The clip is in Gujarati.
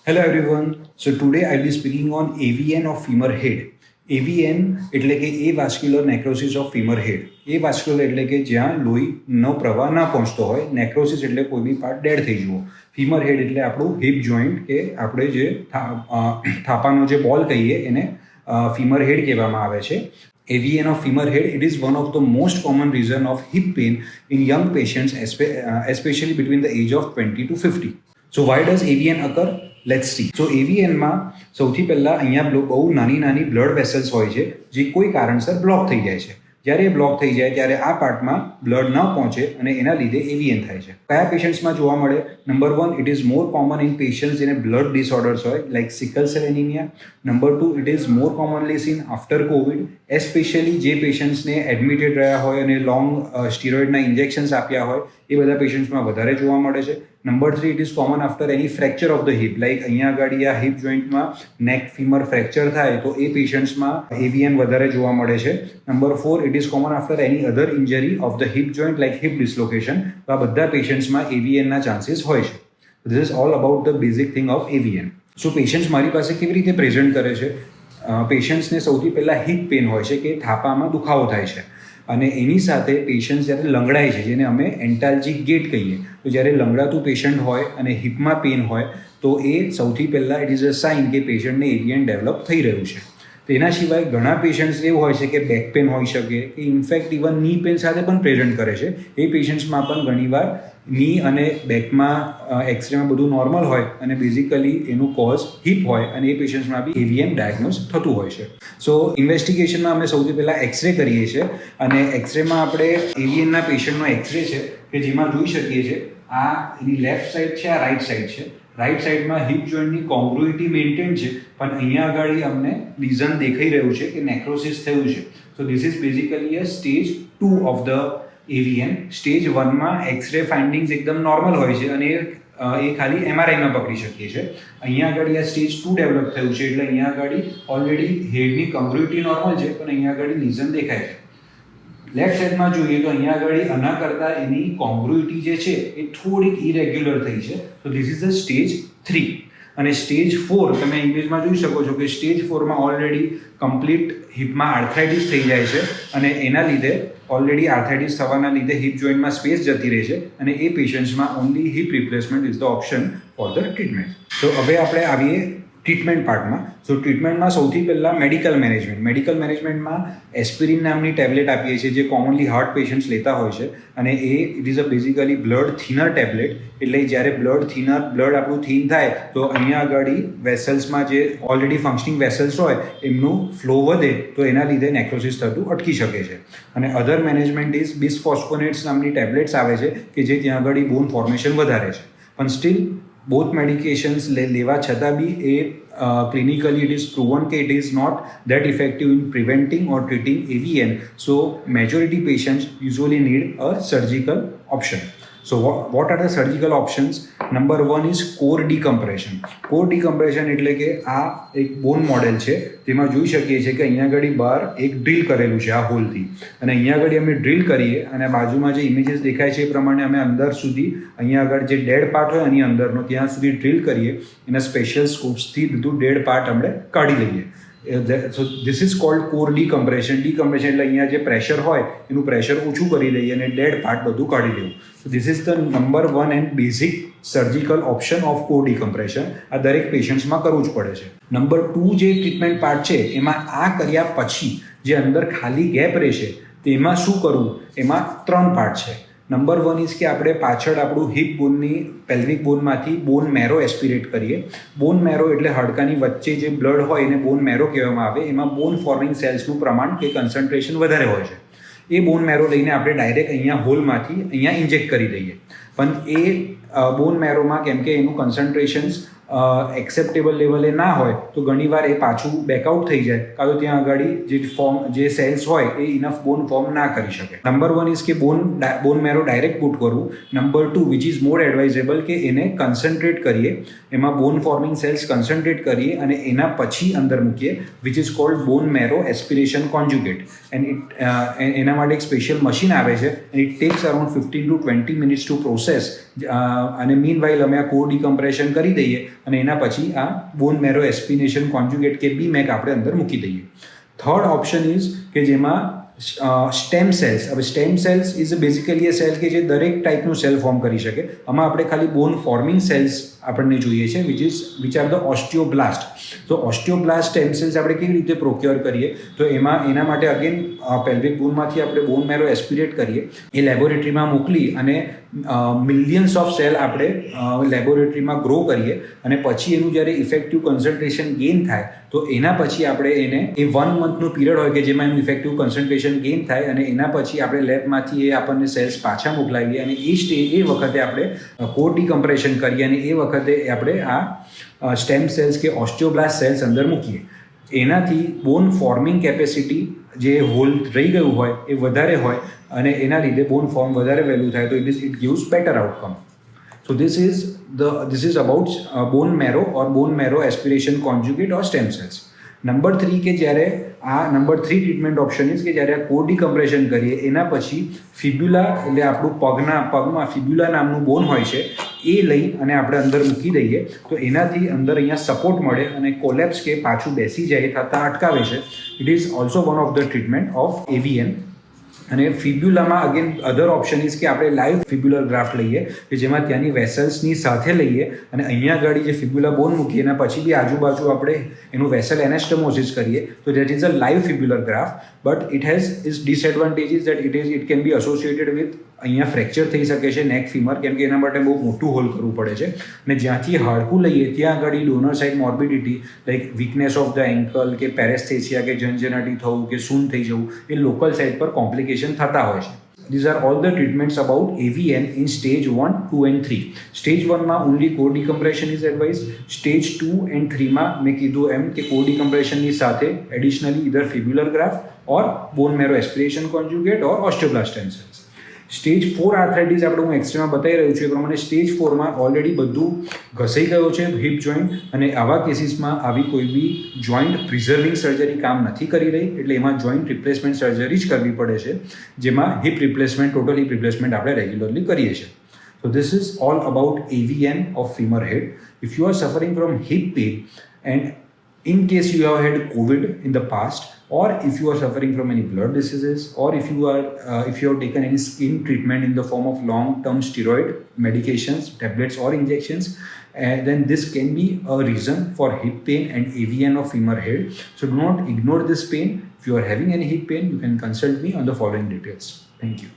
Hello everyone. So today I'll be speaking on AVN of femur head. AVN એટલે કે avascular necrosis of femur head. avascular એટલે કે જ્યાં લોહીનો પ્રવાહ ના પહોંચતો હોય. નેક્રોસિસ એટલે કોઈ બી પાર્ટ ડેડ થઈ જવો. ફીમર હેડ એટલે આપણું હિપ જોઈન્ટ કે આપણે જે થાપાનો જે બોલ કહીએ એને ફીમર હેડ કહેવામાં આવે છે. AVN of femur head, it is one of the most common reason of hip pain in young patients, especially between the age of 20 to 50. So why does AVN occur? Let's see. So એવીએનમાં સૌથી પહેલાં અહીંયા બહુ નાની બ્લડ વેસલ્સ હોય છે જે કોઈ કારણસર બ્લોક થઈ જાય છે. જ્યારે એ બ્લોક થઈ જાય ત્યારે આ પાર્ટમાં બ્લડ ન પહોંચે અને એના લીધે એવીએન થાય છે. કયા પેશન્ટ્સમાં જોવા મળે? Number 1, it is more common in patients જેને બ્લડ ડિસઓર્ડર્સ હોય like sickle cell anaemia. Number 2, it is more commonly scene after Covid, especially જે પેશન્ટ્સને એડમિટેડ રહ્યા હોય અને લોંગ સ્ટીરોઇડના ઇન્જેક્શન્સ આપ્યા હોય એ બધા પેશન્ટ્સમાં વધારે જોવા મળે છે. Number 3, it is common after any fracture of the hip, like અહીંયા આગળ આ હિપ જોઈન્ટમાં નેક ફીમર ફ્રેક્ચર થાય તો એ પેશન્ટ્સમાં એવીએન વધારે જોવા મળે છે. Number 4, it is common after any other injury of the hip joint like hip dislocation. તો આ બધા પેશન્ટ્સમાં એવીએનના ચાન્સીસ હોય છે. This is all about the basic thing of AVN. So patients મારી પાસે કેવી રીતે પ્રેઝન્ટ કરે છે? પેશન્ટ્સને સૌથી પહેલાં હિપ પેન હોય છે કે થાપામાં દુખાવો થાય છે અને એની સાથે પેશન્ટ જ્યારે લંગડાય છે જેને અમે એન્ટાલ્જિક ગેટ કહીએ. તો જ્યારે લંગડાતું પેશન્ટ હોય અને હિપમાં પેન હોય તો એ સૌથી પહેલાં ઇટ ઇઝ અ સાઇન કે પેશન્ટને એવીએન ડેવલપ થઈ રહ્યું છે. તેના સિવાય ઘણા પેશન્ટ્સ એવું હોય છે કે બેક પેન હોઈ શકે કે ઇનફેક્ટ ઇવન ની પેન સાથે પણ પ્રેઝન્ટ કરે છે. એ પેશન્ટ્સમાં પણ ઘણીવાર ની અને બેકમાં એક્સરેમાં બધું નોર્મલ હોય અને બેઝિકલી એનું કોઝ હિપ હોય અને એ પેશન્ટ્સમાં બી એવીએન ડાયગ્નોઝ થતું હોય છે. સો ઇન્વેસ્ટિગેશનમાં અમે સૌથી પહેલાં એક્સરે કરીએ છીએ અને એક્સરેમાં આપણે એવીએનના પેશન્ટનો એક્સરે છે કે જેમાં જોઈ શકીએ છીએ આ એની લેફ્ટ સાઈડ છે, આ રાઈટ સાઈડ છે. રાઈટ સાઈડમાં હિપ જોઈન્ટની કોંગ્રુઇટી મેન્ટેન છે પણ અહીંયા આગળ અમને લીઝન દેખાઈ રહ્યું છે કે નેક્રોસિસ થયું છે. So this is basically a stage 2 of the AVN. Stage 1માં એક્સરે ફાઇન્ડિંગ્સ એકદમ નોર્મલ હોય છે અને એ ખાલી એમઆરઆઈમાં પકડી શકીએ છીએ. અહીંયા આગળ આ સ્ટેજ 2 ડેવલપ થયું છે એટલે અહીંયા આગળ ઓલરેડી હેડની કોંગ્રુઇટી નોર્મલ છે પણ અહીંયા આગળ લીઝન દેખાય છે. લેફ્ટ સાઈડમાં જોઈએ તો અહીંયા આગળ આના કરતાં એની કોંગ્રુઇટી જે છે એ થોડીક ઇરેગ્યુલર થઈ છે. તો ધીસ ઇઝ ધ સ્ટેજ 3. અને સ્ટેજ 4 તમે ઇમેજમાં જોઈ શકો છો કે સ્ટેજ 4માં ઓલરેડી કમ્પ્લીટ હિપમાં આર્થરાઇટિસ થઈ જાય છે અને એના લીધે ઓલરેડી આર્થરાઇટિસ થવાના લીધે હિપ જોઈન્ટમાં સ્પેસ જતી રહે છે અને એ પેશન્ટ્સમાં only hip replacement is the option for the treatment. તો હવે આપણે આવીએ ટ્રીટમેન્ટ પાર્ટમાં. સો ટ્રીટમેન્ટમાં સૌથી પહેલાં મેડિકલ મેનેજમેન્ટમાં એસ્પિરિન નામની ટેબ્લેટ આપીએ છીએ જે કોમનલી હાર્ટ પેશન્ટ્સ લેતા હોય છે અને એ it is a basically blood thinner tablet. એટલે જ્યારે બ્લડ આપણું થિન થાય તો અહીંયા આગળ વેસલ્સમાં જે ઓલરેડી ફંક્શનિંગ વેસલ્સ હોય એમનું ફ્લો વધે તો એના લીધે નેક્રોસિસ થતું અટકી શકે છે. અને અધર મેનેજમેન્ટ ઇઝ બિસફોસ્ફોનેટ્સ નામની ટેબ્લેટ્સ આવે છે કે જે ત્યાં આગળ બોન ફોર્મેશન વધારે છે. પણ સ્ટીલ બોથ મેડિકેશન્સ લેવા છતાં બી એ clinically it is proven that it is not that effective in preventing or treating AVN. So majority patients usually need a surgical option. So what are the surgical options? Number 1 is core decompression. Core decompression એટલે કે આ એક બોન મોડેલ છે. તેમાં જોઈ શકીએ છીએ કે અહીંયા આગળ બહાર એક ડ્રીલ કરેલું છે આ હોલથી અને અહીંયા આગળ અમે ડ્રીલ કરીએ અને બાજુમાં જે ઇમેજીસ દેખાય છે એ પ્રમાણે અમે અંદર સુધી અહીંયા આગળ જે ડેડ પાર્ટ હોય એની અંદરનો ત્યાં સુધી ડ્રીલ કરીએ. એના સ્પેશિયલ સ્કોપ્સથી બધું ડેડ પાર્ટ આપણે કાઢી લઈએ. So this is called core decompression. Decompression એટલે અહીંયા જે પ્રેશર હોય એનું પ્રેશર ઓછું કરી દઈએ અને ડેડ પાર્ટ બધું કાઢી લેવું. So this is the number 1 and basic surgical option of core decompression. આ દરેક પેશન્ટ્સમાં કરવું જ પડે છે. નંબર 2 જે ટ્રીટમેન્ટ પાર્ટ છે એમાં આ કર્યા પછી જે અંદર ખાલી ગેપ રહેશે તેમાં શું કરવું? એમાં 3 પાર્ટ છે. નંબર 1 ઇઝ કે આપણે પાછળ આપણું હિપ બોનની પેલ્વિક બોનમાંથી બોન મેરો એસ્પિરેટ કરીએ. બોન મેરો એટલે હાડકાની વચ્ચે જે બ્લડ હોય એને બોન મેરો કહેવામાં આવે. એમાં બોન ફોર્મિંગ સેલ્સનું પ્રમાણ કે કન્સન્ટ્રેશન વધારે હોય છે. એ બોન મેરો લઈને આપણે ડાયરેક્ટ અહીંયા હોલમાંથી અહીંયા ઇન્જેક્ટ કરી દઈએ. પણ એ બોન મેરોમાં કેમ કે એનું કન્સન્ટ્રેશન્સ એક્સેપ્ટેબલ લેવલે ના હોય તો ઘણીવાર એ પાછું બેકઆઉટ થઈ જાય કાં તો ત્યાં આગળ જે સેલ્સ હોય એ ઇનફ બોન ફોર્મ ના કરી શકે. નંબર 1 ઇઝ કે બોન મેરો ડાયરેક્ટ પુટ કરવું. Number 2 which is more advisable કે એને કન્સન્ટ્રેટ કરીએ, એમાં બોન ફોર્મિંગ સેલ્સ કન્સન્ટ્રેટ કરીએ અને એના પછી અંદર મૂકીએ which is called bone marrow aspiration conjugate. And એના માટે એક સ્પેશિયલ મશીન આવે છે and it takes around 15 to 20 minutes to process. અને મીન વાઇલ અમે આ કોર ડિકમ્પ્રેશન કરી દઈએ અને એના પછી આ બોન મેરો એસ્પિરેશન કોન્જ્યુગેટ કે બીમેક આપણે અંદર મૂકી દઈએ. થર્ડ ઓપ્શન ઇઝ કે જેમાં સ્ટેમ સેલ્સ. હવે stem cells is basically a cell કે જે દરેક ટાઈપનું સેલ ફોર્મ કરી શકે. આમાં આપણે ખાલી બોન ફોર્મિંગ સેલ્સ આપણને જોઈએ છે વિચ આર ધ ઓસ્ટિયોબ્લાસ્ટ. તો ઓસ્ટિયોબ્લાસ્ટ સ્ટેમ સેલ્સ આપણે કેવી રીતે પ્રોક્યોર કરીએ, તો એના માટે અગેન પેલ્વિક બોનમાંથી આપણે બોન મેરો એસ્પિરેટ કરીએ, એ લેબોરેટરીમાં મોકલી અને મિલિયન્સ ઓફ સેલ આપણે લેબોરેટરીમાં ગ્રો કરીએ અને પછી એનું જ્યારે ઇફેક્ટિવ કન્સન્ટ્રેશન ગેઇન થાય તો એના પછી આપણે એને એ 1 મંથનું પીરિયડ હોય કે જેમાં એનું ઇફેક્ટિવ કન્સન્ટ્રેશન ગેઇન થાય અને એના પછી આપણે લેબમાંથી એ આપણને સેલ્સ પાછા મોકલાવીએ અને એ વખતે આપણે કોર ડીકમ્પ્રેશન કરીએ અને એ વખતે આપણે આ સ્ટેમ સેલ્સ કે ઓસ્ટિયોબ્લાસ્ટ સેલ્સ અંદર મૂકીએ. એનાથી બોન ફોર્મિંગ કેપેસિટી જે હોલ રહી ગયું હોય એ વધારે હોય અને એના લીધે બોન ફોર્મ વધારે વહેલું થાય તો it gives better outcome. So this is about bone marrow or bone marrow aspiration conjugate or stem cells. Number 3 કે જ્યારે નંબર 3 ટ્રીટમેન્ટ ઓપ્શન ઇઝ કે જ્યારે આ કોર ડીકમ્પ્રેશન કરીએ એના પછી ફિબ્યુલા એટલે આપણું પગમાં ફિબ્યુલા નામનું બોન હોય છે એ લઈ અને આપણે અંદર મૂકી દઈએ તો એનાથી અંદર અહીંયા સપોર્ટ મળે અને કોલેપ્સ કે પાછું બેસી જાય થતાં અટકાવે છે. It is also one of the treatment of AVN. અને ફિબ્યુલામાં અગેન અધર ઓપ્શન ઇઝ કે આપણે લાઈવ ફિબ્યુલર ગ્રાફ્ટ લઈએ કે જેમાં ત્યાંની વેસલ્સની સાથે લઈએ અને અહીંયા આગળ જે ફિબ્યુલા બોન મૂકીએ એના પછી બી આજુબાજુ આપણે એનું વેસલ એનેસ્ટમોસિસ કરીએ તો that is a live fibular graft. But it has is disadvantages that it can be associated with અહીંયા ફ્રેક્ચર થઈ શકે છે નેક ફીમર, કેમ કે એના માટે બહુ મોટું હોલ કરવું પડે છે અને જ્યાંથી હાડકું લઈએ ત્યાં આગળ donor side morbidity like weakness of the ankle કે પેરેસ્થેસિયા કે ઝંઝનાટી થવું કે સૂન થઈ જવું એ લોકલ સાઇડ પર કોમ્પ્લિકેશન થતા હોય છે. These are all the treatments about AVN in stage 1, 2 and 3. Stage 1 માં only core decompression is advised. Stage 2 and 3 માં મેં કીધું એમ કે core decompression ની સાથે additionally either fibular graft or bone marrow aspiration conjugate or osteoblast stem cells. Stage 4 arthritis આપણે હું એક્સરેમાં બતાવી રહ્યું છું એ પ્રમાણે સ્ટેજ 4માં ઓલરેડી બધું ઘસાઈ ગયો છે હિપ જોઈન્ટ અને આવા કેસીસમાં આવી કોઈ બી જોઈન્ટ પ્રિઝર્વિંગ સર્જરી કામ નથી કરી રહી એટલે એમાં જોઈન્ટ રિપ્લેસમેન્ટ સર્જરી જ કરવી પડે છે જેમાં heap replacement total heap replacement આપણે રેગ્યુલરલી કરીએ છીએ. So this is all about AVN of femur head. If you are suffering from hip pain and in case you have had COVID in the past, or if you are suffering from any blood diseases, or if you have taken any skin treatment in the form of long-term steroid medications, tablets or injections, then this can be a reason for hip pain and AVN of femur head. So do not ignore this pain. If you are having any hip pain, you can consult me on the following details. Thank you.